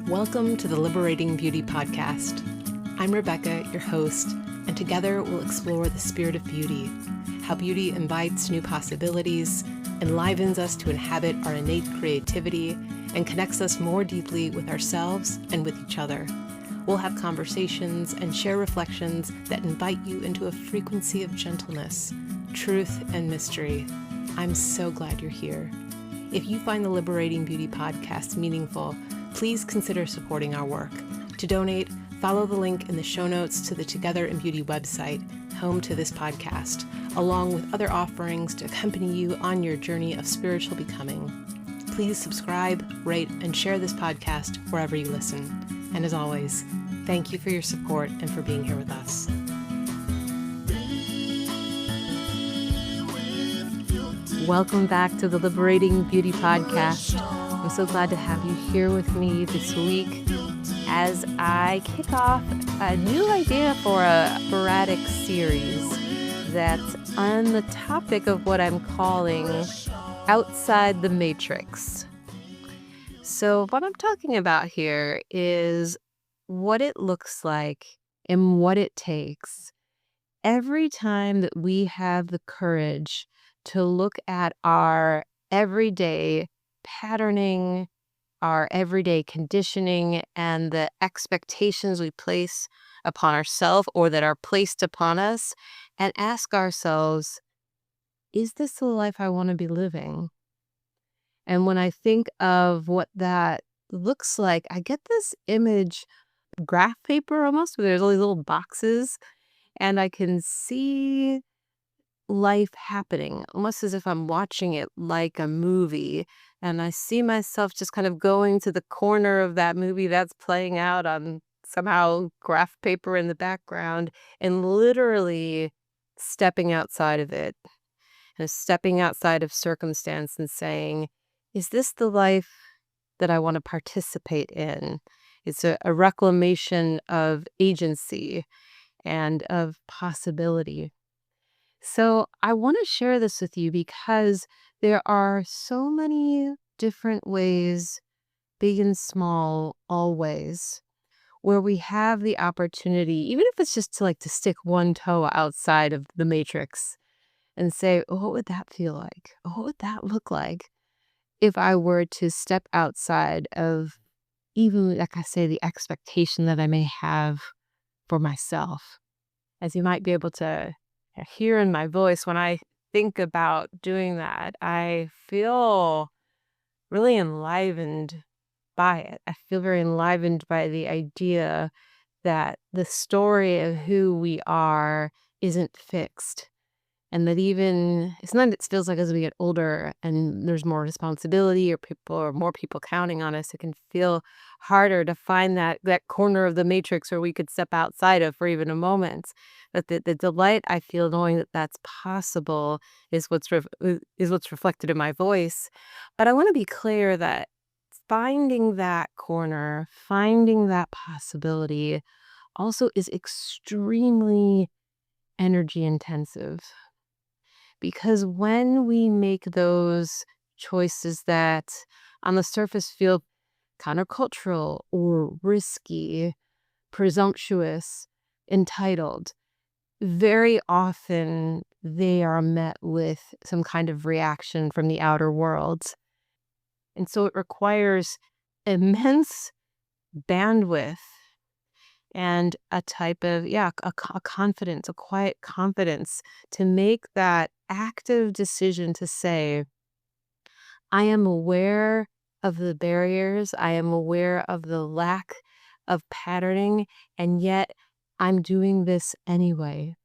Welcome to the Liberating Beauty Podcast. I'm Rebecca, your host, and together we'll explore the spirit of beauty, how beauty invites new possibilities, enlivens us to inhabit our innate creativity, and connects us more deeply with ourselves and with each other. We'll have conversations and share reflections that invite you into a frequency of gentleness, truth, and mystery. I'm so glad you're here. If you find the Liberating Beauty Podcast meaningful, please consider supporting our work. To donate, follow the link in the show notes to the Together in Beauty website, home to this podcast, along with other offerings to accompany you on your journey of spiritual becoming. Please subscribe, rate, and share this podcast wherever you listen. And as always, thank you for your support and for being here with us. Welcome back to the Liberating Beauty Podcast. I'm so glad to have you here with me this week as I kick off a new idea for a sporadic series that's on the topic of what I'm calling outside the matrix. So what I'm talking about here is what it looks like and what it takes every time that we have the courage to look at our everyday patterning, our everyday conditioning, and the expectations we place upon ourselves or that are placed upon us, and ask ourselves, is this the life I want to be living? And when I think of what that looks like, I get this image, graph paper almost, where there's all these little boxes, and I can see life happening, almost as if I'm watching it like a movie. And I see myself just kind of going to the corner of that movie that's playing out on somehow graph paper in the background and literally stepping outside of it and stepping outside of circumstance and saying, is this the life that I want to participate in? It's a reclamation of agency and of possibility. So I want to share this with you because there are so many different ways, big and small, always, where we have the opportunity, even if it's just to stick one toe outside of the matrix and say, oh, what would that feel like? Oh, what would that look like if I were to step outside of even, like I say, the expectation that I may have for myself? As you might be able to hear in my voice, when I think about doing that, I feel really enlivened by it. I feel very enlivened by the idea that the story of who we are isn't fixed. And that even, it's not, it feels like as we get older and there's more responsibility or more people counting on us, it can feel harder to find that corner of the matrix where we could step outside of for even a moment. But the delight I feel knowing that that's possible is what's reflected in my voice. But I want to be clear that finding that corner, finding that possibility also is extremely energy intensive. Because when we make those choices that on the surface feel countercultural or risky, presumptuous, entitled, very often they are met with some kind of reaction from the outer world. And so it requires immense bandwidth and a type of, a confidence, a quiet confidence to make that active decision to say, I am aware of the barriers, I am aware of the lack of patterning, and yet I'm doing this anyway.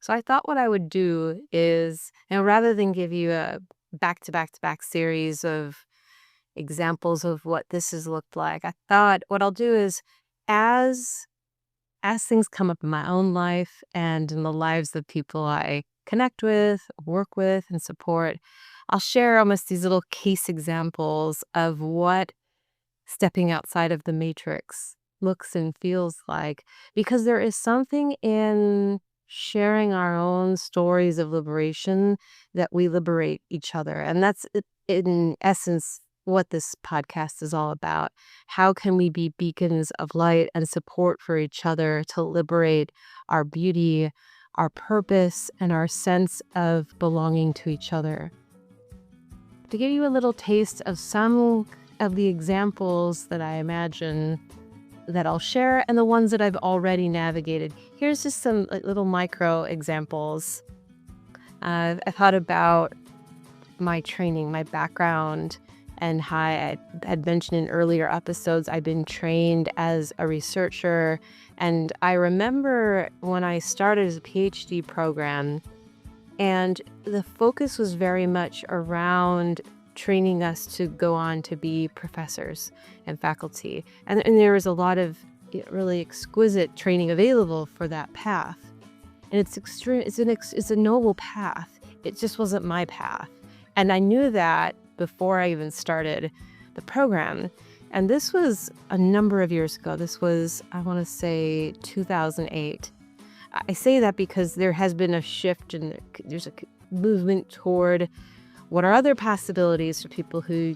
So I thought what I would do is, rather than give you a back-to-back-to-back series of examples of what this has looked like, I thought what I'll do is, as things come up in my own life and in the lives of people I connect with, work with, and support, I'll share almost these little case examples of what stepping outside of the matrix looks and feels like. Because there is something in sharing our own stories of liberation that we liberate each other. And that's in essence what this podcast is all about. How can we be beacons of light and support for each other to liberate our beauty, our purpose, and our sense of belonging to each other? To give you a little taste of some of the examples that I imagine that I'll share and the ones that I've already navigated, here's just some little micro examples. I thought about my training, my background, and how I had mentioned in earlier episodes, I've been trained as a researcher. And I remember when I started as a PhD program, and the focus was very much around training us to go on to be professors and faculty. And there was a lot of really exquisite training available for that path. And it's a noble path. It just wasn't my path. And I knew that before I even started the program. And this was a number of years ago. This was, I want to say, 2008. I say that because there has been a shift and there's a movement toward what are other possibilities for people who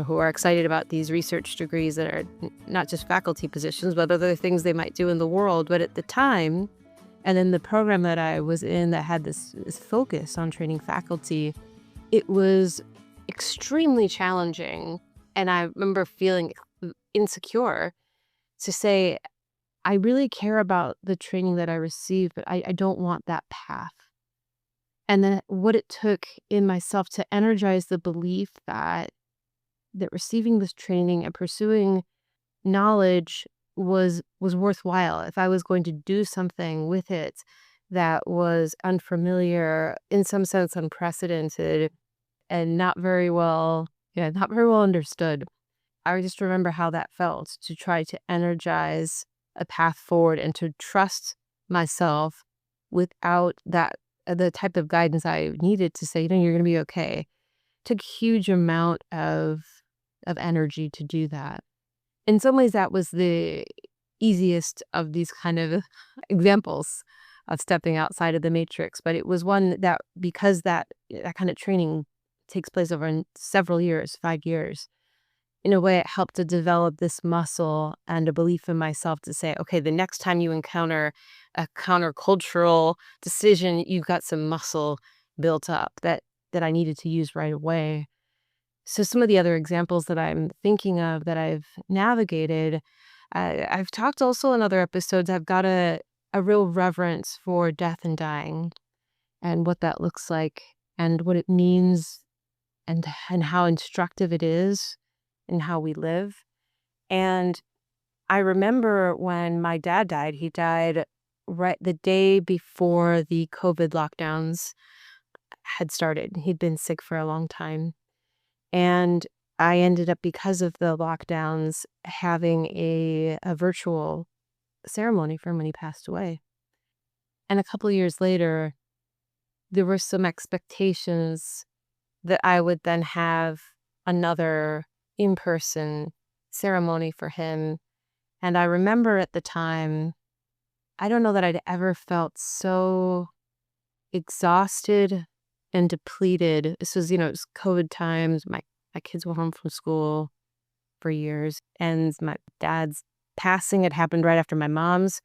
are excited about these research degrees that are not just faculty positions, but other things they might do in the world. But at the time, and in the program that I was in that had this focus on training faculty, it was extremely challenging. And I remember feeling insecure to say, I really care about the training that I received, but I don't want that path. And then what it took in myself to energize the belief that receiving this training and pursuing knowledge was worthwhile. If I was going to do something with it that was unfamiliar, in some sense unprecedented, and not very well understood. I just remember how that felt to try to energize a path forward and to trust myself without the type of guidance I needed to say, you're going to be okay. It took a huge amount of energy to do that. In some ways, that was the easiest of these kind of examples of stepping outside of the matrix. But it was one that, because that kind of training takes place over several years, 5 years, in a way, it helped to develop this muscle and a belief in myself to say, okay, the next time you encounter a countercultural decision, you've got some muscle built up that I needed to use right away. So some of the other examples that I'm thinking of that I've navigated, I've talked also in other episodes, I've got a real reverence for death and dying and what that looks like and what it means and how instructive it is in how we live. And I remember when my dad died, he died right the day before the COVID lockdowns had started. He'd been sick for a long time. And I ended up, because of the lockdowns, having a virtual ceremony for him when he passed away. And a couple of years later, there were some expectations that I would then have another in-person ceremony for him. And I remember at the time, I don't know that I'd ever felt so exhausted and depleted. This was, it was COVID times. My kids were home from school for years, and my dad's passing had happened right after my mom's.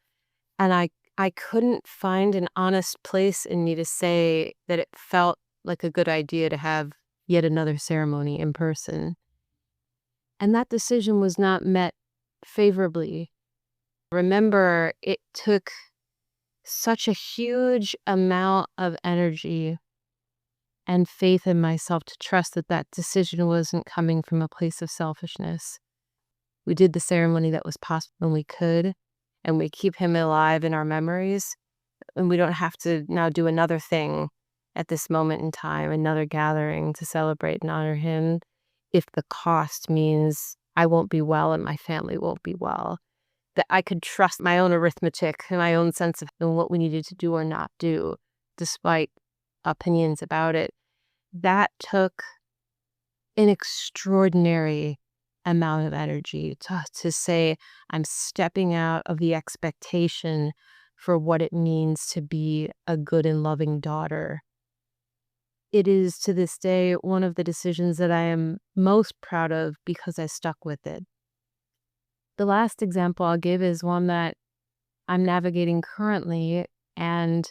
And I couldn't find an honest place in me to say that it felt like a good idea to have yet another ceremony in person. And that decision was not met favorably. Remember, it took such a huge amount of energy and faith in myself to trust that decision wasn't coming from a place of selfishness. We did the ceremony that was possible when we could, and we keep him alive in our memories. And we don't have to now do another thing at this moment in time, another gathering to celebrate and honor him, if the cost means I won't be well and my family won't be well. That I could trust my own arithmetic and my own sense of what we needed to do or not do, despite opinions about it. That took an extraordinary amount of energy to say, I'm stepping out of the expectation for what it means to be a good and loving daughter. it is to this day one of the decisions that I am most proud of because I stuck with it. The last example I'll give is one that I'm navigating currently, and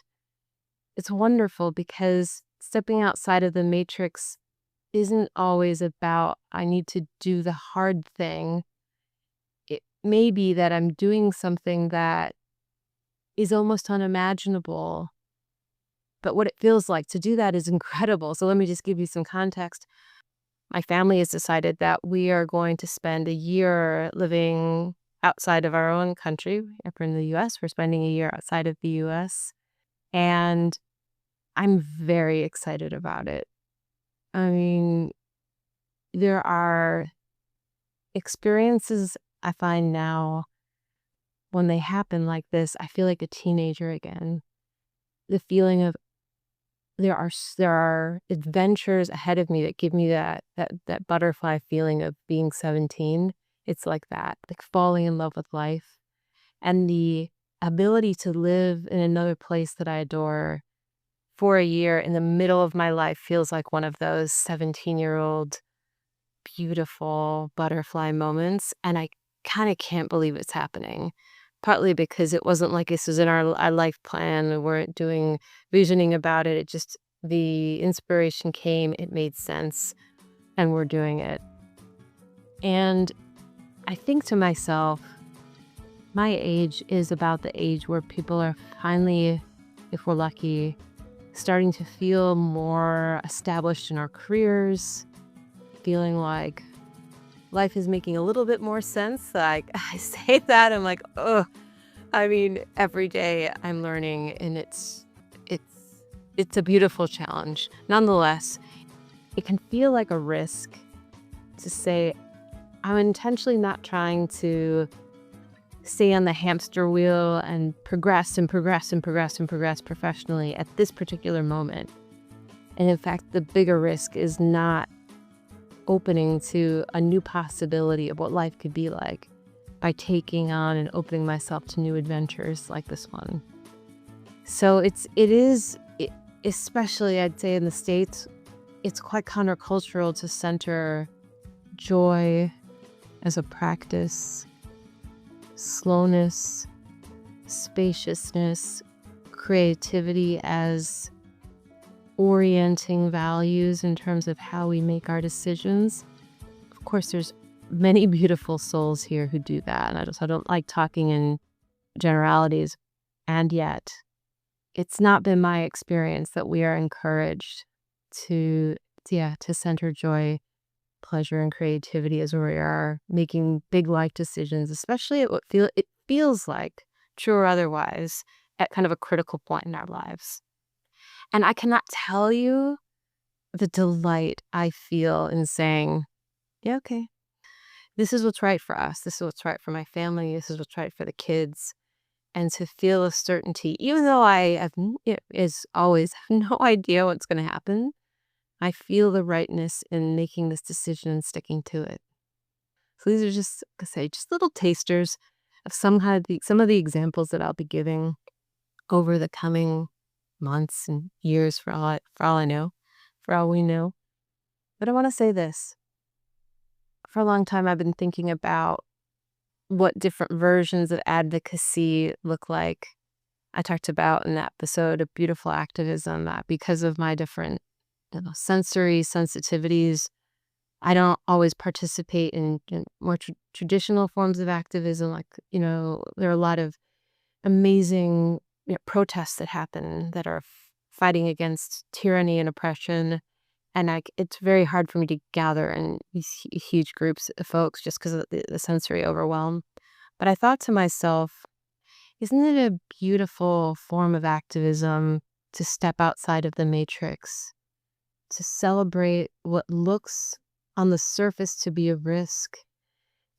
it's wonderful because stepping outside of the matrix isn't always about I need to do the hard thing. It may be that I'm doing something that is almost unimaginable, but what it feels like to do that is incredible. So let me just give you some context. My family has decided that we are going to spend a year living outside of our own country. If we're in the US, we're spending a year outside of the US. And I'm very excited about it. I mean, there are experiences I find now when they happen like this, I feel like a teenager again. The feeling of there are adventures ahead of me that give me that butterfly feeling of being 17. It's like that, like falling in love with life and the ability to live in another place that I adore for a year in the middle of my life feels like one of those 17-year-old beautiful butterfly moments, and I kind of can't believe it's happening. Partly because it wasn't like this was in our life plan. We weren't doing visioning about it. It just, the inspiration came, it made sense, and we're doing it. And I think to myself, my age is about the age where people are finally, if we're lucky, starting to feel more established in our careers, feeling like life is making a little bit more sense. Like, I say that, I'm like, ugh. I mean, every day I'm learning, and it's a beautiful challenge. Nonetheless, it can feel like a risk to say, I'm intentionally not trying to stay on the hamster wheel and progress and progress and progress and progress professionally at this particular moment. And in fact, the bigger risk is not opening to a new possibility of what life could be like by taking on and opening myself to new adventures like this one. So it is, especially I'd say in the States, it's quite countercultural to center joy as a practice, slowness, spaciousness, creativity as orienting values in terms of how we make our decisions. Of course, there's many beautiful souls here who do that, and I don't like talking in generalities. And yet, it's not been my experience that we are encouraged to center joy, pleasure, and creativity as we are making big life decisions, especially at what it feels like, true or otherwise, at kind of a critical point in our lives. And I cannot tell you the delight I feel in saying, yeah, okay, this is what's right for us. This is what's right for my family. This is what's right for the kids. And to feel a certainty, even though I have, as always, have no idea what's going to happen, I feel the rightness in making this decision and sticking to it. So these are just, like I say, just little tasters of some of the examples that I'll be giving over the coming months and years for all I know, for all we know. But I want to say this. For a long time, I've been thinking about what different versions of advocacy look like. I talked about in that episode of Beautiful Activism that because of my different sensory sensitivities, I don't always participate in more traditional forms of activism. Like, there are a lot of amazing protests that happen that are fighting against tyranny and oppression. And it's very hard for me to gather in these huge groups of folks just because of the sensory overwhelm. But I thought to myself, isn't it a beautiful form of activism to step outside of the matrix, to celebrate what looks on the surface to be a risk,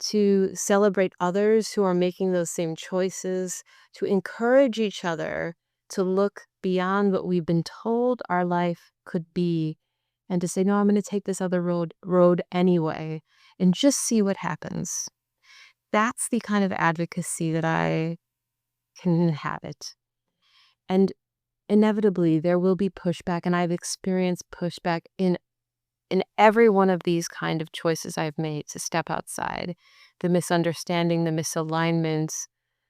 to celebrate others who are making those same choices, to encourage each other to look beyond what we've been told our life could be, and to say, no, I'm going to take this other road anyway, and just see what happens. That's the kind of advocacy that I can inhabit. And inevitably there will be pushback, and I've experienced pushback in every one of these kind of choices I've made to step outside. The misunderstanding, the misalignment,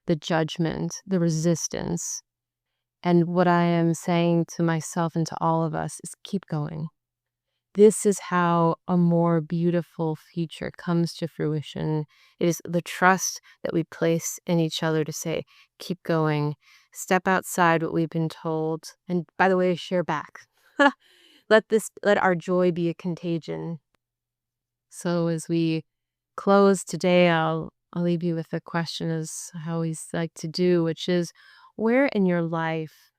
the judgment, the resistance. And what I am saying to myself and to all of us is keep going. This is how a more beautiful future comes to fruition. It is the trust that we place in each other to say, keep going, step outside what we've been told. And by the way, share back. Let our joy be a contagion. So as we close today, I'll leave you with a question, as I always like to do, which is, where in your life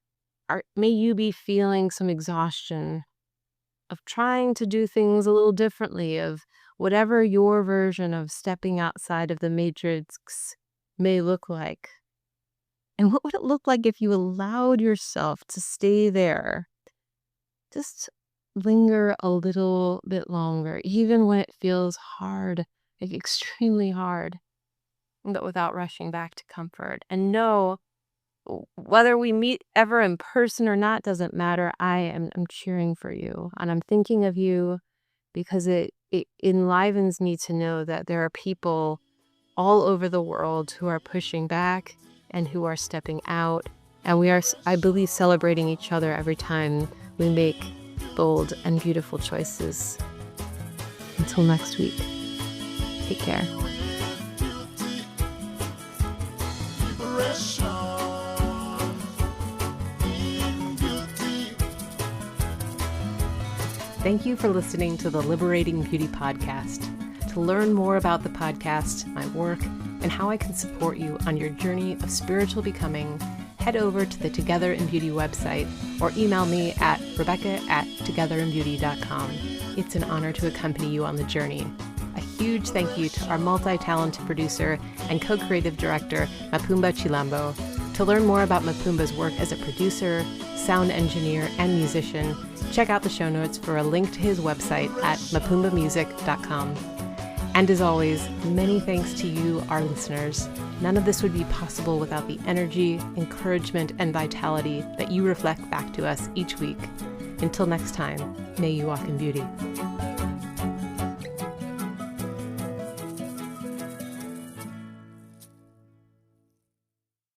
may you be feeling some exhaustion of trying to do things a little differently, of whatever your version of stepping outside of the matrix may look like? And what would it look like if you allowed yourself to stay there? Just linger a little bit longer, even when it feels hard, like extremely hard, but without rushing back to comfort. And know, whether we meet ever in person or not doesn't matter. I'm cheering for you, and I'm thinking of you, because it enlivens me to know that there are people all over the world who are pushing back and who are stepping out. And we are, I believe, celebrating each other every time we make bold and beautiful choices. Until next week, take care. Thank you for listening to the Liberating Beauty Podcast. To learn more about the podcast, my work, and how I can support you on your journey of spiritual becoming, head over to the Together in Beauty website or email me at rebecca@togetherinbeauty.com. It's an honor to accompany you on the journey. A huge thank you to our multi-talented producer and co-creative director, Mapumba Cilombo. To learn more about Mapumba's work as a producer, sound engineer, and musician, check out the show notes for a link to his website at mapumbamusic.com. And as always, many thanks to you, our listeners. None of this would be possible without the energy, encouragement, and vitality that you reflect back to us each week. Until next time, may you walk in beauty.